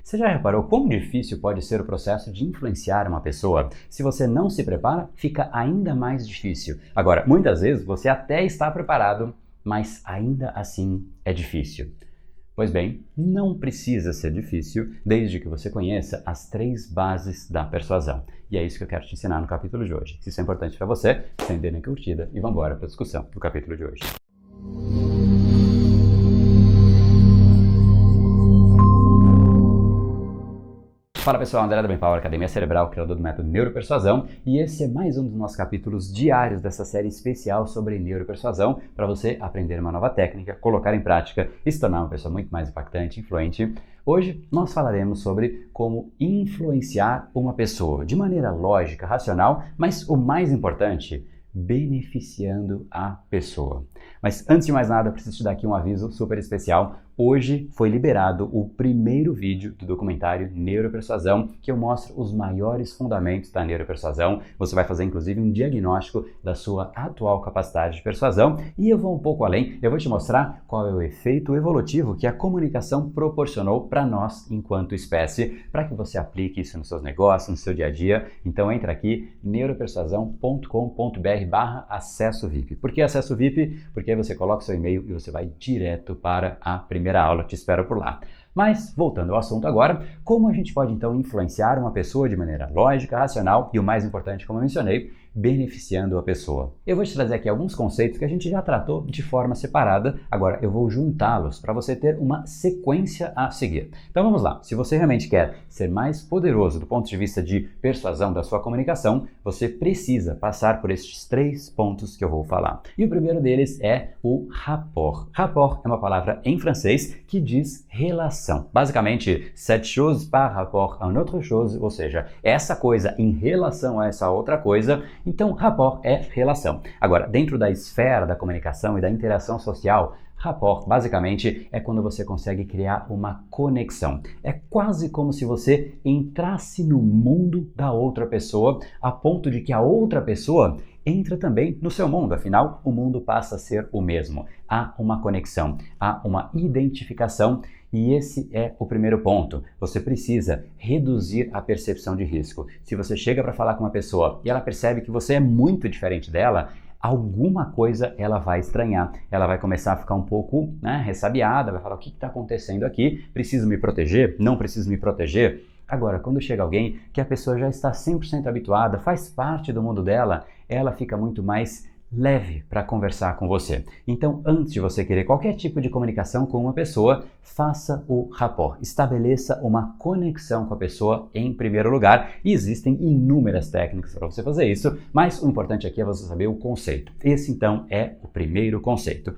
Você já reparou quão difícil pode ser o processo de influenciar uma pessoa? Se você não se prepara, fica ainda mais difícil. Agora, muitas vezes você até está preparado, mas ainda assim é difícil. Pois bem, não precisa ser difícil desde que você conheça as 3 bases da persuasão. E é isso que eu quero te ensinar no capítulo de hoje. Se isso é importante para você, acende na curtida e vamos embora para a discussão do capítulo de hoje. Fala pessoal, André da Brain Power, Academia Cerebral, criador do método Neuropersuasão, e esse é mais um dos nossos capítulos diários dessa série especial sobre neuropersuasão, para você aprender uma nova técnica, colocar em prática e se tornar uma pessoa muito mais impactante e influente. Hoje nós falaremos sobre como influenciar uma pessoa de maneira lógica, racional, mas o mais importante, beneficiando a pessoa. Mas antes de mais nada, eu preciso te dar aqui um aviso super especial. Hoje foi liberado o primeiro vídeo do documentário Neuropersuasão, que eu mostro os maiores fundamentos da neuropersuasão. Você vai fazer inclusive um diagnóstico da sua atual capacidade de persuasão e eu vou um pouco além. Eu vou te mostrar qual é o efeito evolutivo que a comunicação proporcionou para nós enquanto espécie, para que você aplique isso nos seus negócios, no seu dia a dia. Então entra aqui, neuropersuasão.com.br/acesso VIP. Por que acesso VIP? Porque aí você coloca o seu e-mail e você vai direto para a primeira aula, te espero por lá. Mas, voltando ao assunto agora, como a gente pode então influenciar uma pessoa de maneira lógica, racional e o mais importante, como eu mencionei, beneficiando a pessoa. Eu vou te trazer aqui alguns conceitos que a gente já tratou de forma separada, agora eu vou juntá-los para você ter uma sequência a seguir. Então vamos lá, se você realmente quer ser mais poderoso do ponto de vista de persuasão da sua comunicação, você precisa passar por estes 3 pontos que eu vou falar. E o primeiro deles é o rapport. Rapport é uma palavra em francês que diz relação. Basicamente, cette chose par rapport à une autre chose, ou seja, essa coisa em relação a essa outra coisa. Então, rapport é relação. Agora, dentro da esfera da comunicação e da interação social, rapport, basicamente, é quando você consegue criar uma conexão. É quase como se você entrasse no mundo da outra pessoa, a ponto de que a outra pessoa entra também no seu mundo. Afinal, o mundo passa a ser o mesmo. Há uma conexão, há uma identificação. E esse é o primeiro ponto. Você precisa reduzir a percepção de risco. Se você chega para falar com uma pessoa e ela percebe que você é muito diferente dela, alguma coisa ela vai estranhar. Ela vai começar a ficar um pouco ressabiada, vai falar: o que está acontecendo aqui? Preciso me proteger? Não preciso me proteger? Agora, quando chega alguém que a pessoa já está 100% habituada, faz parte do mundo dela, ela fica muito mais leve para conversar com você. Então, antes de você querer qualquer tipo de comunicação com uma pessoa, faça o rapport. Estabeleça uma conexão com a pessoa em primeiro lugar. E existem inúmeras técnicas para você fazer isso, mas o importante aqui é você saber o conceito. Esse, então, é o primeiro conceito.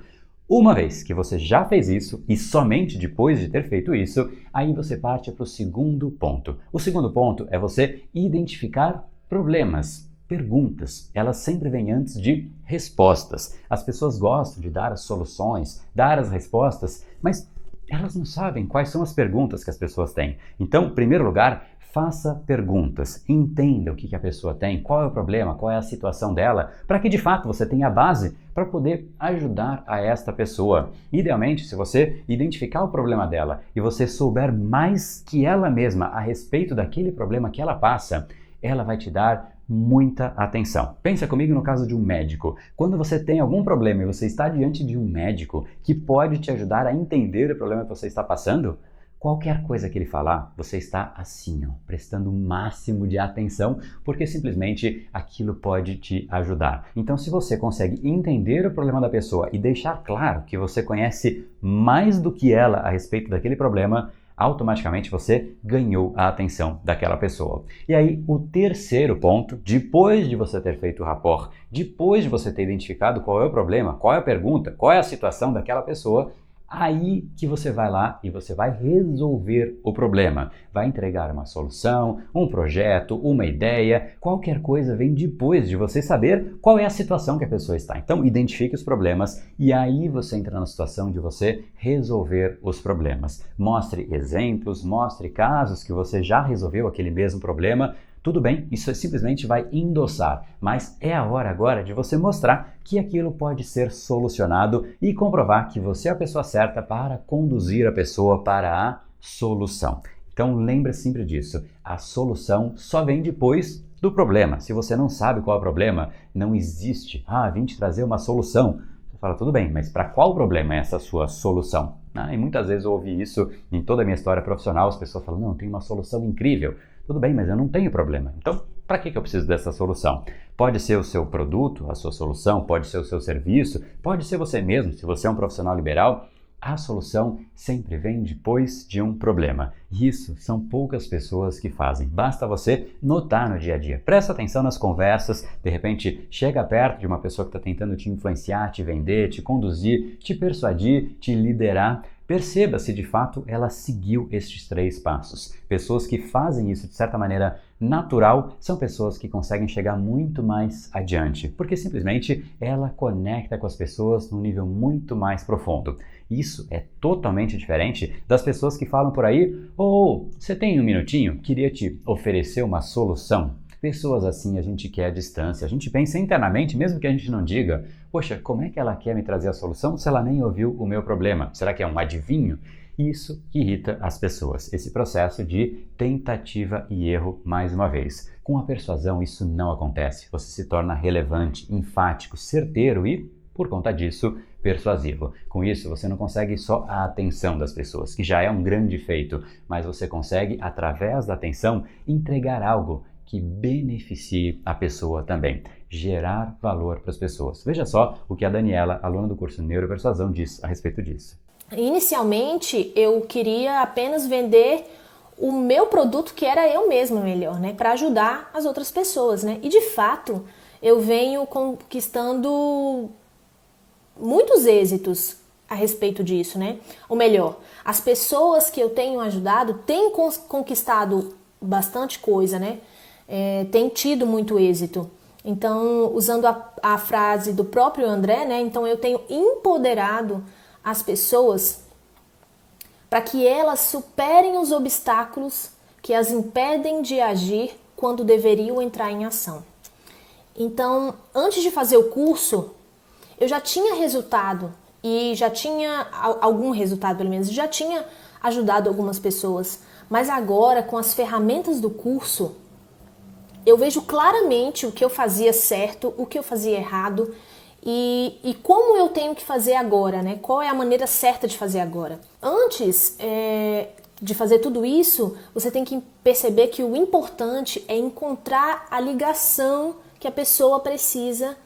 Uma vez que você já fez isso, e somente depois de ter feito isso, aí você parte para o segundo ponto. O segundo ponto é você identificar problemas. Perguntas, elas sempre vêm antes de respostas. As pessoas gostam de dar as soluções, dar as respostas, mas elas não sabem quais são as perguntas que as pessoas têm. Então, em primeiro lugar, faça perguntas, entenda o que a pessoa tem, qual é o problema, qual é a situação dela, para que de fato você tenha a base para poder ajudar a esta pessoa. Idealmente, se você identificar o problema dela e você souber mais que ela mesma a respeito daquele problema que ela passa, ela vai te dar muita atenção. Pensa comigo no caso de um médico. Quando você tem algum problema e você está diante de um médico que pode te ajudar a entender o problema que você está passando, qualquer coisa que ele falar, você está assim, prestando o máximo de atenção, porque simplesmente aquilo pode te ajudar. Então, se você consegue entender o problema da pessoa e deixar claro que você conhece mais do que ela a respeito daquele problema, automaticamente você ganhou a atenção daquela pessoa. E aí, o terceiro ponto, depois de você ter feito o rapport, depois de você ter identificado qual é o problema, qual é a pergunta, qual é a situação daquela pessoa, aí que você vai lá e você vai resolver o problema. Vai entregar uma solução, um projeto, uma ideia, qualquer coisa vem depois de você saber qual é a situação que a pessoa está. Então, identifique os problemas e aí você entra na situação de você resolver os problemas. Mostre exemplos, mostre casos que você já resolveu aquele mesmo problema. Tudo bem, isso simplesmente vai endossar, mas é a hora agora de você mostrar que aquilo pode ser solucionado e comprovar que você é a pessoa certa para conduzir a pessoa para a solução. Então lembre sempre disso, a solução só vem depois do problema. Se você não sabe qual é o problema, não existe, vim te trazer uma solução. Você fala, tudo bem, mas para qual problema é essa sua solução? E muitas vezes eu ouvi isso em toda a minha história profissional, as pessoas falam, não, tem uma solução incrível. Tudo bem, mas eu não tenho problema. Então, para que eu preciso dessa solução? Pode ser o seu produto, a sua solução, pode ser o seu serviço, pode ser você mesmo, se você é um profissional liberal. A solução sempre vem depois de um problema. E isso são poucas pessoas que fazem. Basta você notar no dia a dia. Presta atenção nas conversas. De repente, chega perto de uma pessoa que está tentando te influenciar, te vender, te conduzir, te persuadir, te liderar. Perceba se de fato ela seguiu estes 3 passos. Pessoas que fazem isso de certa maneira natural são pessoas que conseguem chegar muito mais adiante, porque simplesmente ela conecta com as pessoas num nível muito mais profundo. Isso é totalmente diferente das pessoas que falam por aí, você tem um minutinho? Queria te oferecer uma solução. Pessoas assim a gente quer a distância, a gente pensa internamente, mesmo que a gente não diga, poxa, como é que ela quer me trazer a solução se ela nem ouviu o meu problema? Será que é um adivinho? Isso irrita as pessoas, esse processo de tentativa e erro mais uma vez. Com a persuasão isso não acontece, você se torna relevante, enfático, certeiro e, por conta disso, persuasivo. Com isso, você não consegue só a atenção das pessoas, que já é um grande feito, mas você consegue, através da atenção, entregar algo que beneficie a pessoa também, gerar valor para as pessoas. Veja só o que a Daniela, aluna do curso Neuropersuasão, diz a respeito disso. Inicialmente, eu queria apenas vender o meu produto, que era eu mesma melhor, né, para ajudar as outras pessoas, né? E de fato, eu venho conquistando muitos êxitos a respeito disso, né? Ou melhor, as pessoas que eu tenho ajudado têm conquistado bastante coisa, né? Tem tido muito êxito. Então, usando a frase do próprio André, né? Então, eu tenho empoderado as pessoas para que elas superem os obstáculos que as impedem de agir quando deveriam entrar em ação. Então, antes de fazer o curso, eu já tinha resultado e já tinha algum resultado, pelo menos, já tinha ajudado algumas pessoas. Mas agora, com as ferramentas do curso, eu vejo claramente o que eu fazia certo, o que eu fazia errado e como eu tenho que fazer agora, né? Qual é a maneira certa de fazer agora. Antes de fazer tudo isso, você tem que perceber que o importante é encontrar a ligação que a pessoa precisa,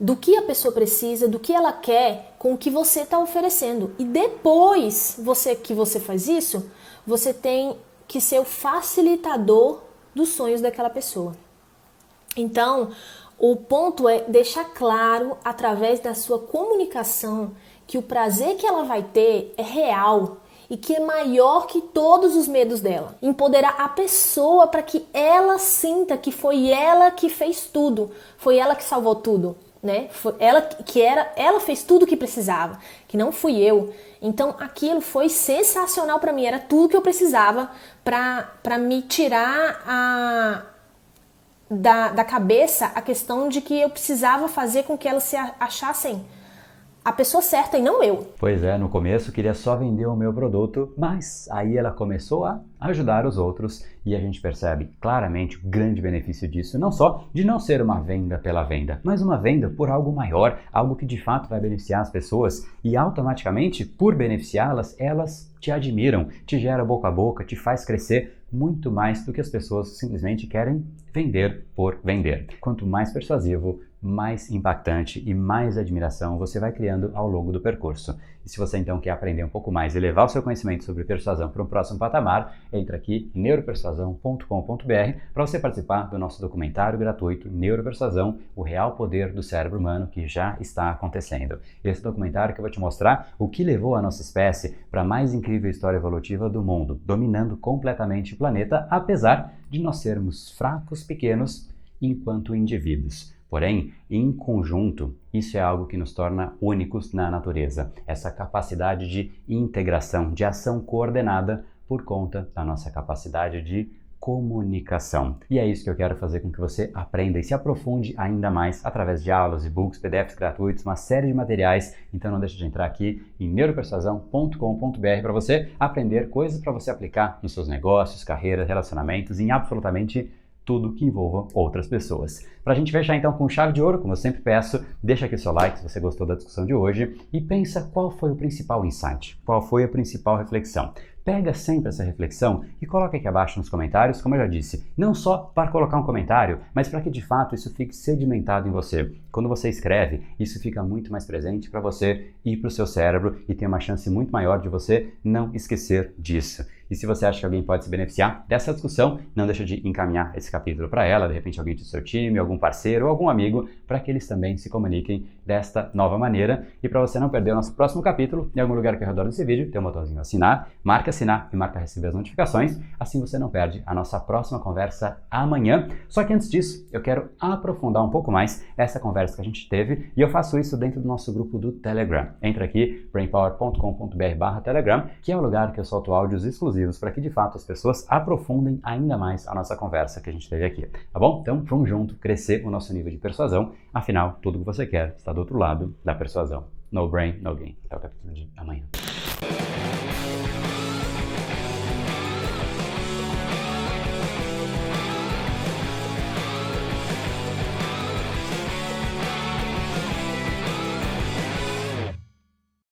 do que a pessoa precisa, do que ela quer com o que você está oferecendo. E depois que você faz isso, você tem que ser o facilitador dos sonhos daquela pessoa. Então, o ponto é deixar claro, através da sua comunicação, que o prazer que ela vai ter é real e que é maior que todos os medos dela. Empoderar a pessoa para que ela sinta que foi ela que fez tudo, foi ela que salvou tudo, né? Foi ela fez tudo o que precisava, que não fui eu. Então aquilo foi sensacional para mim, era tudo que eu precisava para me tirar da cabeça a questão de que eu precisava fazer com que elas se achassem a pessoa certa e não eu. Pois é, no começo eu queria só vender o meu produto, mas aí ela começou a ajudar os outros e a gente percebe claramente o grande benefício disso, não só de não ser uma venda pela venda, mas uma venda por algo maior, algo que de fato vai beneficiar as pessoas e automaticamente, por beneficiá-las, elas te admiram, te gera boca a boca, te faz crescer muito mais do que as pessoas simplesmente querem vender por vender. Quanto mais persuasivo, mais impactante e mais admiração você vai criando ao longo do percurso. E se você então quer aprender um pouco mais e levar o seu conhecimento sobre persuasão para um próximo patamar, entra aqui em neuropersuasão.com.br para você participar do nosso documentário gratuito Neuropersuasão, o real poder do cérebro humano, que já está acontecendo. Esse documentário que eu vou te mostrar o que levou a nossa espécie para a mais incrível história evolutiva do mundo, dominando completamente o planeta, apesar de nós sermos fracos, pequenos, enquanto indivíduos. Porém, em conjunto, isso é algo que nos torna únicos na natureza. Essa capacidade de integração, de ação coordenada por conta da nossa capacidade de comunicação. E é isso que eu quero fazer com que você aprenda e se aprofunde ainda mais através de aulas, e-books, PDFs gratuitos, uma série de materiais. Então não deixe de entrar aqui em neuropersuasão.com.br para você aprender coisas para você aplicar nos seus negócios, carreiras, relacionamentos, em absolutamente tudo que envolva outras pessoas. Para a gente fechar então com chave de ouro, como eu sempre peço, deixa aqui seu like se você gostou da discussão de hoje e pensa qual foi o principal insight, qual foi a principal reflexão. Pega sempre essa reflexão e coloca aqui abaixo nos comentários, como eu já disse, não só para colocar um comentário, mas para que de fato isso fique sedimentado em você. Quando você escreve, isso fica muito mais presente para você e para o seu cérebro e tem uma chance muito maior de você não esquecer disso. E se você acha que alguém pode se beneficiar dessa discussão, não deixa de encaminhar esse capítulo para ela, de repente alguém do seu time, algum parceiro ou algum amigo, para que eles também se comuniquem desta nova maneira. E para você não perder o nosso próximo capítulo, em algum lugar que ao redor desse vídeo tem um botãozinho assinar, marca assinar e marca receber as notificações, assim você não perde a nossa próxima conversa amanhã. Só que antes disso, eu quero aprofundar um pouco mais essa conversa que a gente teve e eu faço isso dentro do nosso grupo do Telegram. Entra aqui, brainpower.com.br/Telegram, que é o lugar que eu solto áudios exclusivos para que de fato as pessoas aprofundem ainda mais a nossa conversa que a gente teve aqui, tá bom? Então vamos junto crescer o nosso nível de persuasão, afinal tudo que você quer está do outro lado da persuasão. No brain, no gain. Até o capítulo de amanhã.